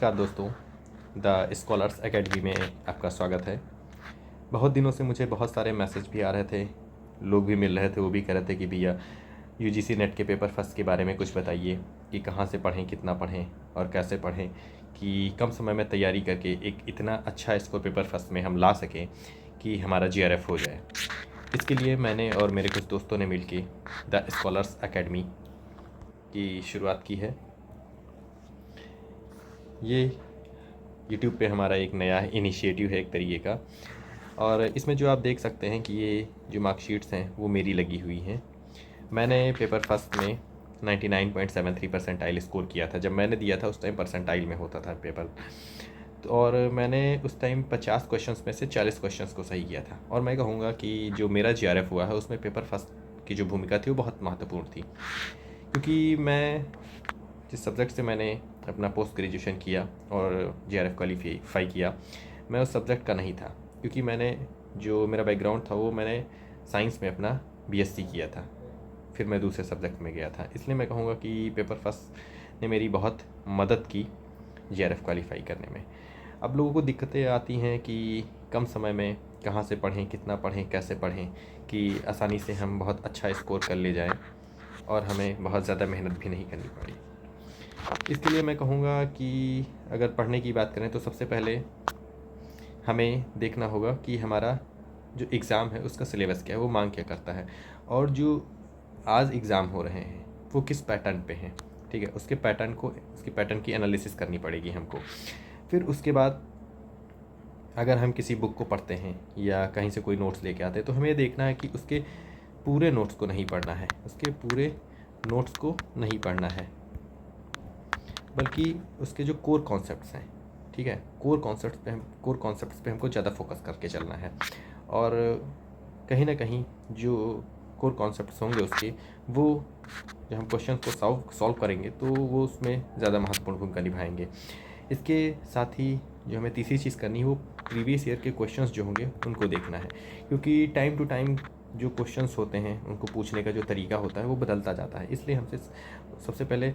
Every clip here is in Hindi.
नमस्कार दोस्तों, द स्कॉलर्स एकेडमी में आपका स्वागत है। बहुत दिनों से मुझे बहुत सारे मैसेज भी आ रहे थे, लोग भी मिल रहे थे, वो भी कह रहे थे कि भैया यूजीसी नेट के पेपर फर्स्ट के बारे में कुछ बताइए कि कहाँ से पढ़ें, कितना पढ़ें और कैसे पढ़ें कि कम समय में तैयारी करके एक इतना अच्छा स्कोर पेपर फर्स्ट में हम ला सकें कि हमारा जीआरएफ हो जाए। इसके लिए मैंने और मेरे कुछ दोस्तों ने मिलके द स्कॉलर्स एकेडमी की शुरुआत की है। ये यूट्यूब पे हमारा एक नया इनिशिएटिव है एक तरीके का, और इसमें जो आप देख सकते हैं कि ये जो मार्कशीट्स हैं वो मेरी लगी हुई हैं। मैंने पेपर फर्स्ट में 99.73 परसेंटाइल स्कोर किया था। जब मैंने दिया था उस टाइम परसेंटाइल में होता था पेपर, और मैंने उस टाइम 50 क्वेश्चंस में से 40 क्वेश्चंस को सही किया था। और मैं कहूँगा कि जो मेरा जीआरएफ हुआ है उसमें पेपर फर्स्ट की जो भूमिका थी वो बहुत महत्वपूर्ण थी, क्योंकि मैं जिस सब्जेक्ट से मैंने अपना पोस्ट ग्रेजुएशन किया और जीआरएफ क्वालिफाई किया, मैं उस सब्जेक्ट का नहीं था, क्योंकि मैंने जो मेरा बैकग्राउंड था वो मैंने साइंस में अपना बीएससी किया था, फिर मैं दूसरे सब्जेक्ट में गया था। इसलिए मैं कहूँगा कि पेपर फर्स्ट ने मेरी बहुत मदद की जीआरएफ क्वालिफाई करने में। अब लोगों को दिक्कतें आती हैं कि कम समय में कहाँ से पढ़ें, कितना पढ़ें, कैसे पढ़ें कि आसानी से हम बहुत अच्छा स्कोर कर ले जाएं और हमें बहुत ज़्यादा मेहनत भी नहीं करनी पड़े। इसके लिए मैं कहूँगा कि अगर पढ़ने की बात करें तो सबसे पहले हमें देखना होगा कि हमारा जो एग्ज़ाम है उसका सिलेबस क्या है, वो मांग क्या करता है, और जो आज एग्ज़ाम हो रहे हैं वो किस पैटर्न पे हैं। ठीक है, उसके पैटर्न की एनालिसिस करनी पड़ेगी हमको। फिर उसके बाद अगर हम किसी बुक को पढ़ते हैं या कहीं से कोई नोट्स लेके आते हैं तो हमें ये देखना है कि उसके पूरे नोट्स को नहीं पढ़ना है, बल्कि उसके जो कोर कॉन्सेप्ट्स हैं, ठीक है, कोर कॉन्सेप्ट्स पे हमको ज़्यादा फोकस करके चलना है। और कहीं ना कहीं जो कोर कॉन्सेप्ट्स होंगे उसके, वो जब हम क्वेश्चन को सॉल्व करेंगे तो वो उसमें ज़्यादा महत्वपूर्ण भूमिका निभाएंगे। इसके साथ ही जो हमें तीसरी चीज़ करनी है वो प्रीवियस ईयर के क्वेश्चंस जो होंगे उनको देखना है, क्योंकि टाइम टू टाइम जो क्वेश्चंस होते हैं उनको पूछने का जो तरीका होता है वो बदलता जाता है। इसलिए हमसे सबसे पहले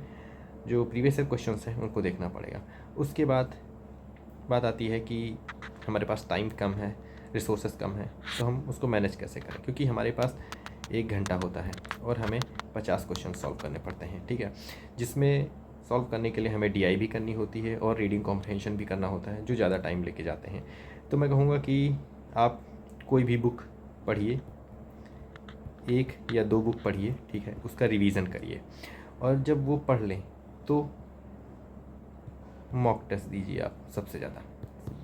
जो प्रीवियस ईयर क्वेश्चंस हैं उनको देखना पड़ेगा। उसके बाद बात आती है कि हमारे पास टाइम कम है, रिसोर्सेज कम है, तो हम उसको मैनेज कैसे करें, क्योंकि हमारे पास 1 घंटा होता है और हमें 50 क्वेश्चन सॉल्व करने पड़ते हैं। ठीक है, जिसमें सॉल्व करने के लिए हमें डीआई भी करनी होती है और रीडिंग कॉम्प्रहेंशन भी करना होता है, जो ज़्यादा टाइम लेके जाते हैं। तो मैं कहूँगा कि आप कोई भी बुक पढ़िए, 1 या 2 बुक पढ़िए, ठीक है, उसका रिवीजन करिए, और जब वो पढ़ लें तो मॉक टेस्ट दीजिए आप सबसे ज़्यादा।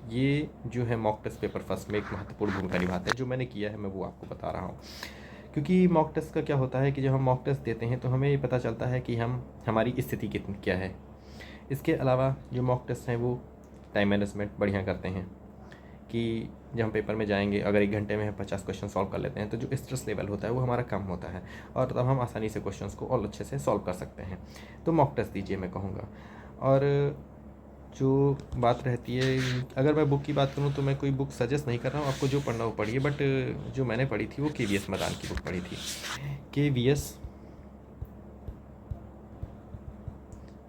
ये जो है मॉक टेस्ट पेपर फर्स्ट में एक महत्वपूर्ण भूमिका निभाते हैं। जो मैंने किया है मैं वो आपको बता रहा हूँ, क्योंकि मॉक टेस्ट का क्या होता है कि जब हम मॉक टेस्ट देते हैं तो हमें ये पता चलता है कि हमारी स्थिति कितनी क्या है। इसके अलावा जो मॉक टेस्ट हैं वो टाइम मैनेजमेंट बढ़िया करते हैं, कि जब हम पेपर में जाएंगे अगर 1 घंटे में हम 50 क्वेश्चन सॉल्व कर लेते हैं तो जो स्ट्रेस लेवल होता है वो हमारा कम होता है, और तब हम आसानी से क्वेश्चंस को और अच्छे से सॉल्व कर सकते हैं। तो मॉक टेस्ट दीजिए मैं कहूँगा। और जो बात रहती है, अगर मैं बुक की बात करूँ तो मैं कोई बुक सजेस्ट नहीं कर रहा हूँ, आपको जो पढ़ना वो पढ़िए, बट जो मैंने पढ़ी थी वो केवीएस मदान की बुक पढ़ी थी।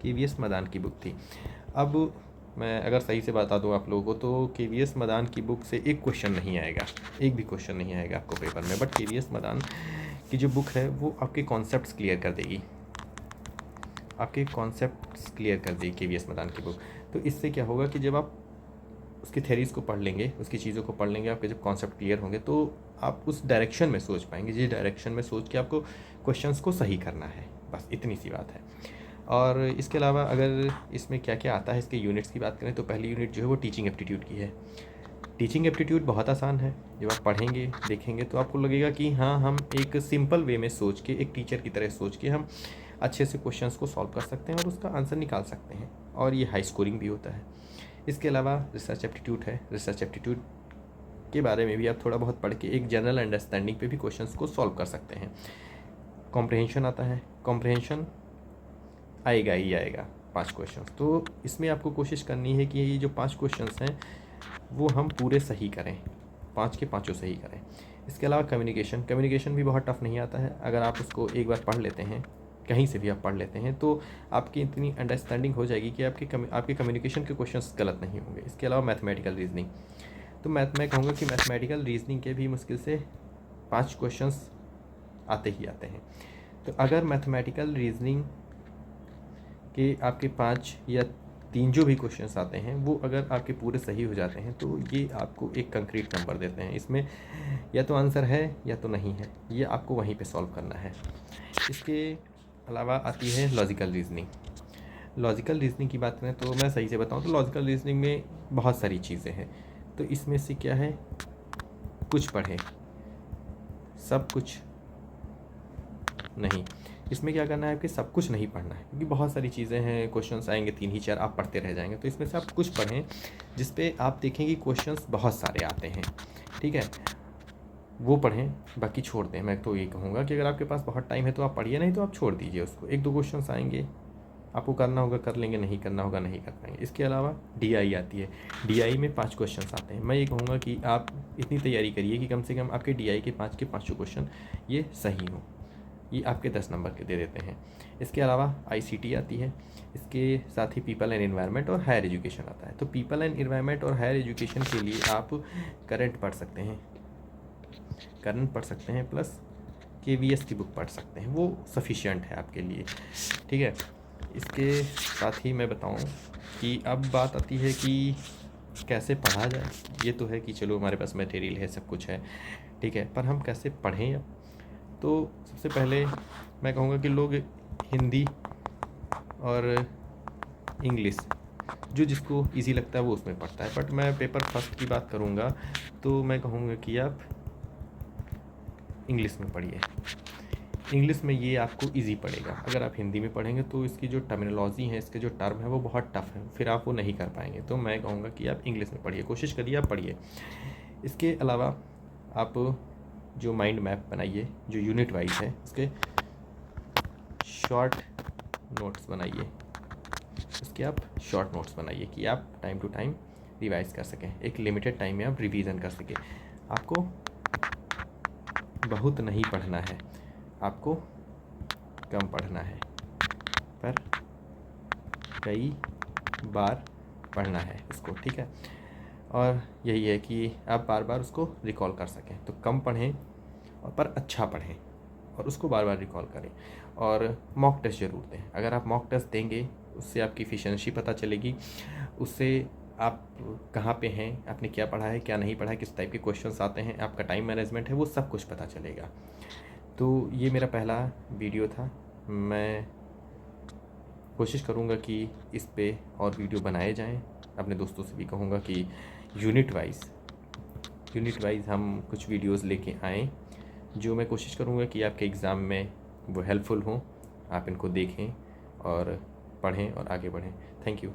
केवीएस मदान की बुक थी। अब मैं अगर सही से बता दूँ आप लोगों को तो केवीएस मदान की बुक से एक क्वेश्चन नहीं आएगा, एक भी क्वेश्चन नहीं आएगा आपको पेपर में, बट केवीएस मदान की जो बुक है वो आपके कॉन्सेप्ट्स क्लियर कर देगी, केवीएस मदान की बुक। तो इससे क्या होगा कि जब आप उसकी थ्योरीज़ को पढ़ लेंगे, उसकी चीज़ों को पढ़ लेंगे, आपके जब कॉन्सेप्ट क्लियर होंगे तो आप उस डायरेक्शन में सोच पाएंगे, जिस डायरेक्शन में सोच के आपको क्वेश्चंस को सही करना है। बस इतनी सी बात है। और इसके अलावा अगर इसमें क्या क्या आता है, इसके यूनिट्स की बात करें तो पहली यूनिट जो है वो टीचिंग एप्टीट्यूड की है। टीचिंग एप्टीट्यूड बहुत आसान है। जब आप पढ़ेंगे देखेंगे तो आपको लगेगा कि हाँ, हम एक सिंपल वे में सोच के, एक टीचर की तरह सोच के हम अच्छे से क्वेश्चंस को सॉल्व कर सकते हैं और उसका आंसर निकाल सकते हैं, और ये हाई स्कोरिंग भी होता है। इसके अलावा रिसर्च एप्टीट्यूड है। रिसर्च एप्टीट्यूड के बारे में भी आप थोड़ा बहुत पढ़ के एक जनरल अंडरस्टैंडिंग पे भी क्वेश्चंस को सॉल्व कर सकते हैं। कॉम्प्रहेंशन आता है। कॉम्प्रहेंशन आएगा ही आएगा 5 क्वेश्चंस, तो इसमें आपको कोशिश करनी है कि ये जो 5 क्वेश्चंस हैं वो हम पूरे सही करें, 5 के पाँचों सही करें। इसके अलावा कम्युनिकेशन भी बहुत टफ नहीं आता है। अगर आप उसको एक बार पढ़ लेते हैं कहीं से भी आप पढ़ लेते हैं तो आपकी इतनी अंडरस्टैंडिंग हो जाएगी कि आपके कम्युनिकेशन के क्वेश्चंस गलत नहीं होंगे। इसके अलावा मैथमेटिकल रीजनिंग, तो मैं कहूँगा कि मैथमेटिकल रीजनिंग के भी मुश्किल से 5 क्वेश्चंस आते ही आते हैं। तो अगर मैथमेटिकल रीजनिंग के आपके 5 या 3 जो भी क्वेश्चंस आते हैं वो अगर आपके पूरे सही हो जाते हैं तो ये आपको एक कंक्रीट नंबर देते हैं। इसमें या तो आंसर है या तो नहीं है, ये आपको वहीं पे सॉल्व करना है। इसके अलावा आती है लॉजिकल रीजनिंग। लॉजिकल रीजनिंग की बात करें तो मैं सही से बताऊं तो लॉजिकल रीजनिंग में बहुत सारी चीज़ें हैं। तो इसमें से क्या है, कुछ पढ़ें सब कुछ नहीं। इसमें क्या करना है कि सब कुछ नहीं पढ़ना है, क्योंकि बहुत सारी चीज़ें हैं, क्वेश्चंस आएंगे 3 ही 4 आप पढ़ते रह जाएंगे। तो इसमें से आप कुछ पढ़ें जिस पे आप देखें कि क्वेश्चंस बहुत सारे आते हैं, ठीक है, वो पढ़ें, बाकी छोड़ दें। मैं तो ये कहूँगा कि अगर आपके पास बहुत टाइम है तो आप पढ़िए, नहीं तो आप छोड़ दीजिए उसको। 1-2 क्वेश्चंस आएंगे, आपको करना होगा कर लेंगे, नहीं करना होगा नहीं कर पाएंगे। इसके अलावा DI आती है, DI में 5 क्वेश्चंस आते हैं। मैं ये कहूँगा कि आप इतनी तैयारी करिए कि कम से कम आपके DI के 5 के 5 क्वेश्चन ये सही हों, ये आपके 10 नंबर के दे देते हैं। इसके अलावा ICT आती है, इसके साथ ही पीपल एंड एनवायरनमेंट और हायर एजुकेशन आता है। तो पीपल एंड एनवायरनमेंट और हायर एजुकेशन के लिए आप करंट पढ़ सकते हैं, प्लस KVS की बुक पढ़ सकते हैं, वो सफिशिएंट है आपके लिए, ठीक है। इसके साथ ही मैं बताऊं कि अब बात आती है कि कैसे पढ़ा जाए। ये तो है कि चलो हमारे पास मटेरियल है, सब कुछ है, ठीक है, पर हम कैसे पढ़ें अब। तो सबसे पहले मैं कहूँगा कि लोग हिंदी और इंग्लिश जो जिसको इजी लगता है वो उसमें पढ़ता है, बट मैं पेपर फर्स्ट की बात करूँगा तो मैं कहूँगा कि आप इंग्लिश में पढ़िए। इंग्लिश में ये आपको इजी पड़ेगा। अगर आप हिंदी में पढ़ेंगे तो इसकी जो टर्मिनोलॉजी है, इसके जो टर्म है वो बहुत टफ है, फिर आप वो नहीं कर पाएंगे। तो मैं कहूँगा कि आप इंग्लिश में पढ़िए, कोशिश करिए आप पढ़िए। इसके अलावा आप जो माइंड मैप बनाइए जो यूनिट वाइज है, उसके शॉर्ट नोट्स बनाइए, उसके आप शॉर्ट नोट्स बनाइए कि आप टाइम टू टाइम रिवाइज कर सकें, एक लिमिटेड टाइम में आप रिवीजन कर सकें। आपको बहुत नहीं पढ़ना है, आपको कम पढ़ना है, पर कई बार पढ़ना है इसको, ठीक है। और यही है कि आप बार बार उसको रिकॉल कर सकें। तो कम पढ़ें और पर अच्छा पढ़ें और उसको बार बार रिकॉल करें। और मॉक टेस्ट ज़रूर दें। अगर आप मॉक टेस्ट देंगे उससे आपकी एफिशिएंसी पता चलेगी, उससे आप कहाँ पे हैं, आपने क्या पढ़ा है क्या नहीं पढ़ा है, किस टाइप के क्वेश्चंस आते हैं, आपका टाइम मैनेजमेंट है, वो सब कुछ पता चलेगा। तो ये मेरा पहला वीडियो था। मैं कोशिश करूँगा कि इस पे और वीडियो बनाए जाएं। अपने दोस्तों से भी कहूँगा कि यूनिट वाइज हम कुछ वीडियोस लेके आएँ, जो मैं कोशिश करूँगा कि आपके एग्ज़ाम में वो हेल्पफुल हों। आप इनको देखें और पढ़ें और आगे बढ़ें। Thank you.